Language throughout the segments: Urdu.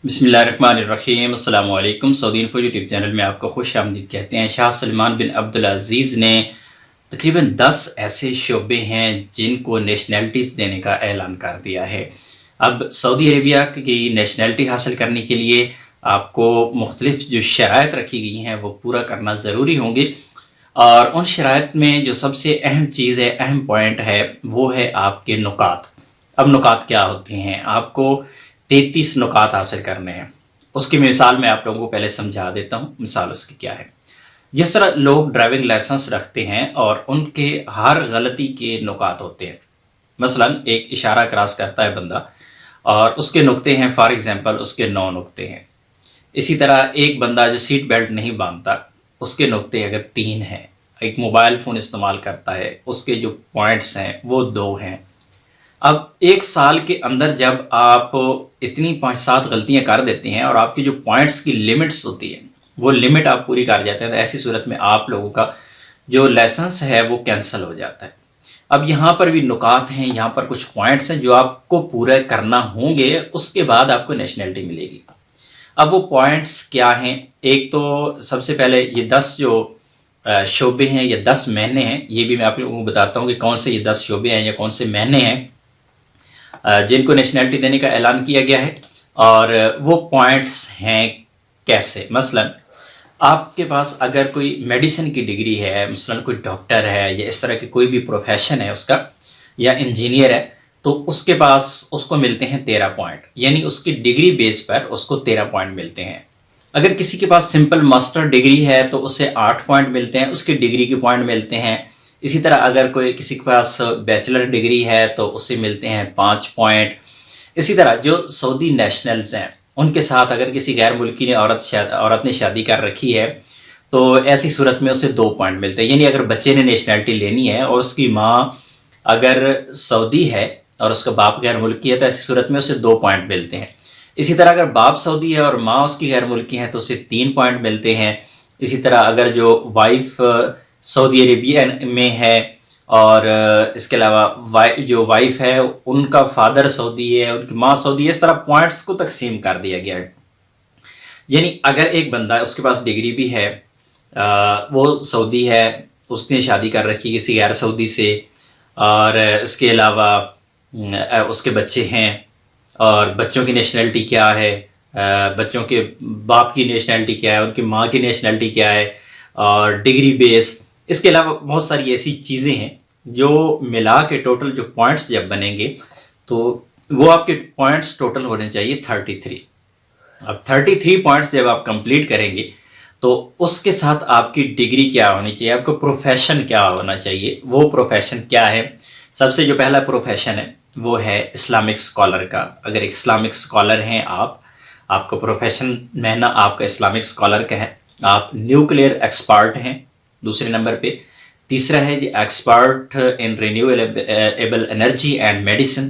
بسم اللہ الرحمن الرحیم۔ السلام علیکم۔ سعودی انفو یوٹیوب چینل میں آپ کو خوش آمدید کہتے ہیں۔ شاہ سلمان بن عبدالعزیز نے تقریباً 10 ایسے شعبے ہیں جن کو نیشنلٹیز دینے کا اعلان کر دیا ہے۔ اب سعودی عربیہ کی نیشنلٹی حاصل کرنے کے لیے آپ کو مختلف جو شرائط رکھی گئی ہیں وہ پورا کرنا ضروری ہوں گے، اور ان شرائط میں جو سب سے اہم چیز ہے، اہم پوائنٹ ہے، وہ ہے آپ کے نکات۔ اب نکات کیا ہوتے ہیں؟ آپ کو 33 نکات حاصل کرنے ہیں۔ اس کی مثال میں آپ لوگوں کو پہلے سمجھا دیتا ہوں۔ مثال اس کی کیا ہے؟ جس طرح لوگ ڈرائیونگ لائسنس رکھتے ہیں اور ان کے ہر غلطی کے نکات ہوتے ہیں، مثلا ایک اشارہ کراس کرتا ہے بندہ اور اس کے نقطے ہیں، فار ایگزامپل اس کے 9 نقطے ہیں۔ اسی طرح ایک بندہ جو سیٹ بیلٹ نہیں باندھتا، اس کے نقطے اگر 3 ہیں۔ ایک موبائل فون استعمال کرتا ہے، اس کے جو پوائنٹس ہیں وہ 2 ہیں۔ اب ایک سال کے اندر جب آپ اتنی 5-7 غلطیاں کر دیتے ہیں اور آپ کی جو پوائنٹس کی لمٹس ہوتی ہے وہ لمٹ آپ پوری کر جاتے ہیں، تو ایسی صورت میں آپ لوگوں کا جو لائسنس ہے وہ کینسل ہو جاتا ہے۔ اب یہاں پر بھی نکات ہیں، یہاں پر کچھ پوائنٹس ہیں جو آپ کو پورے کرنا ہوں گے، اس کے بعد آپ کو نیشنلٹی ملے گی۔ اب وہ پوائنٹس کیا ہیں؟ ایک تو سب سے پہلے یہ 10 جو شعبے ہیں یا 10 مہینے ہیں، یہ بھی میں آپ لوگوں کو بتاتا ہوں کہ کون سے یہ 10 شعبے ہیں یا کون سے مہینے ہیں جن کو نیشنلٹی دینے کا اعلان کیا گیا ہے، اور وہ پوائنٹس ہیں کیسے۔ مثلا آپ کے پاس اگر کوئی میڈیسن کی ڈگری ہے، مثلا کوئی ڈاکٹر ہے یا اس طرح کی کوئی بھی پروفیشن ہے اس کا، یا انجینئر ہے، تو اس کے پاس اس کو ملتے ہیں 13 پوائنٹ، یعنی اس کی ڈگری بیس پر اس کو 13 پوائنٹ ملتے ہیں۔ اگر کسی کے پاس سمپل ماسٹر ڈگری ہے تو اسے 8 پوائنٹ ملتے ہیں، اس کی ڈگری کے پوائنٹ ملتے ہیں۔ اسی طرح اگر کوئی کسی کے پاس بیچلر ڈگری ہے تو اسے ملتے ہیں 5 پوائنٹ۔ اسی طرح جو سعودی نیشنلز ہیں ان کے ساتھ اگر کسی غیر ملکی نے عورت نے شادی کر رکھی ہے تو ایسی صورت میں اسے 2 پوائنٹ ملتے ہیں۔ یعنی اگر بچے نے نیشنلٹی لینی ہے اور اس کی ماں اگر سعودی ہے اور اس کا باپ غیر ملکی ہے تو ایسی صورت میں اسے 2 پوائنٹ ملتے ہیں۔ اسی طرح اگر باپ سعودی ہے اور ماں اس کی غیر ملکی ہے تو اسے 3 پوائنٹ ملتے ہیں۔ اسی طرح اگر جو وائف سعودی عربیہ میں ہے اور اس کے علاوہ جو وائف ہے ان کا فادر سعودی ہے، ان کی ماں سعودی ہے، اس طرح پوائنٹس کو تقسیم کر دیا گیا ہے۔ یعنی اگر ایک بندہ اس کے پاس ڈگری بھی ہے، وہ سعودی ہے، اس نے شادی کر رکھی کسی غیر سعودی سے، اور اس کے علاوہ اس کے بچے ہیں، اور بچوں کی نیشنلٹی کیا ہے، بچوں کے باپ کی نیشنلٹی کیا ہے، ان کی ماں کی نیشنلٹی کیا ہے، اور ڈگری بیس، اس کے علاوہ بہت ساری ایسی چیزیں ہیں جو ملا کے ٹوٹل جو پوائنٹس جب بنیں گے تو وہ آپ کے پوائنٹس ٹوٹل ہونے چاہیے 33۔ اب 33 پوائنٹس جب آپ کمپلیٹ کریں گے تو اس کے ساتھ آپ کی ڈگری کیا ہونی چاہیے، آپ کو پروفیشن کیا ہونا چاہیے۔ وہ پروفیشن کیا ہے؟ سب سے جو پہلا پروفیشن ہے وہ ہے اسلامک اسکالر کا۔ اگر ایک اسلامک اسکالر ہیں آپ کو پروفیشن مہینہ آپ کا اسلامک اسکالر کا ہے۔ آپ نیوکلیئر ایکسپرٹ ہیں دوسرے نمبر پہ۔ تیسرا ہے جی expert in renewable energy and medicine,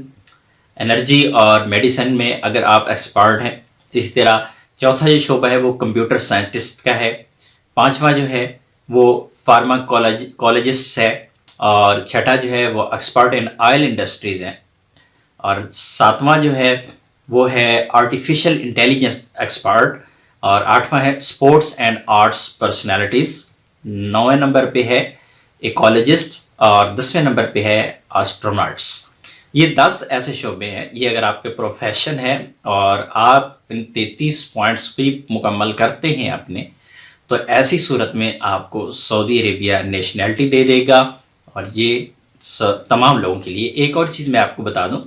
energy اور میڈیسن میں اگر آپ ایکسپرٹ ہیں۔ اسی طرح چوتھا جو شعبہ ہے وہ کمپیوٹر سائنٹسٹ کا ہے۔ پانچواں جو ہے وہ فارماکولوجسٹ ہے، اور چھٹا جو ہے وہ ایکسپرٹ ان آئل انڈسٹریز ہیں، اور ساتواں جو ہے وہ ہے آرٹیفیشل انٹیلیجنس ایکسپرٹ، اور آٹھواں ہے اسپورٹس اینڈ آرٹس پرسنالٹیز۔ 9ویں نمبر پہ ہے ایکولوجسٹ، اور 10ویں نمبر پہ ہے آسٹروناٹس۔ یہ 10 ایسے شعبے ہیں، یہ اگر آپ کے پروفیشن ہے اور آپ ان 33 پوائنٹس بھی مکمل کرتے ہیں اپنے، تو ایسی صورت میں آپ کو سعودی عربیہ نیشنلٹی دے دے گا، اور یہ تمام لوگوں کے لیے۔ ایک اور چیز میں آپ کو بتا دوں،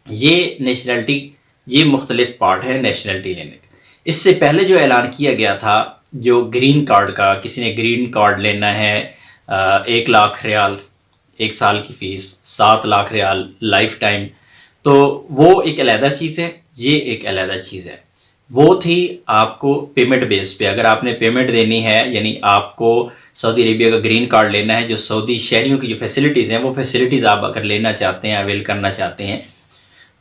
یہ نیشنلٹی یہ مختلف پارٹ ہے نیشنلٹی لینے کا۔ اس سے پہلے جو اعلان کیا گیا تھا جو گرین کارڈ کا، کسی نے گرین کارڈ لینا ہے 1 لاکھ ریال، 1 سال کی فیس 7 لاکھ ریال لائف ٹائم، تو وہ ایک علیحدہ چیز ہے، یہ ایک علیحدہ چیز ہے۔ وہ تھی آپ کو پیمنٹ بیس پہ، اگر آپ نے پیمنٹ دینی ہے، یعنی آپ کو سعودی عربیہ کا گرین کارڈ لینا ہے، جو سعودی شہریوں کی جو فیسلٹیز ہیں وہ فیسلٹیز آپ اگر لینا چاہتے ہیں، اویل کرنا چاہتے ہیں،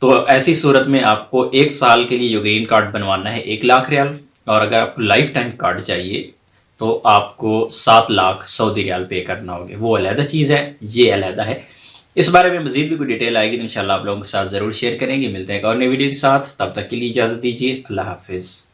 تو ایسی صورت میں آپ کو 1 سال کے لیے جو گرین کارڈ بنوانا ہے 1 لاکھ ریال، اور اگر آپ کو لائف ٹائم کارڈ چاہیے تو آپ کو 7 لاکھ سعودی ریال پے کرنا ہوگا۔ وہ علیحدہ چیز ہے، یہ علیحدہ ہے۔ اس بارے میں مزید بھی کوئی ڈیٹیل آئے گی تو انشاءاللہ آپ لوگوں کے ساتھ ضرور شیئر کریں گے. ملتے ہیں ایک اور نئی ویڈیو کے ساتھ، تب تک کے لیے اجازت دیجیے. اللہ حافظ.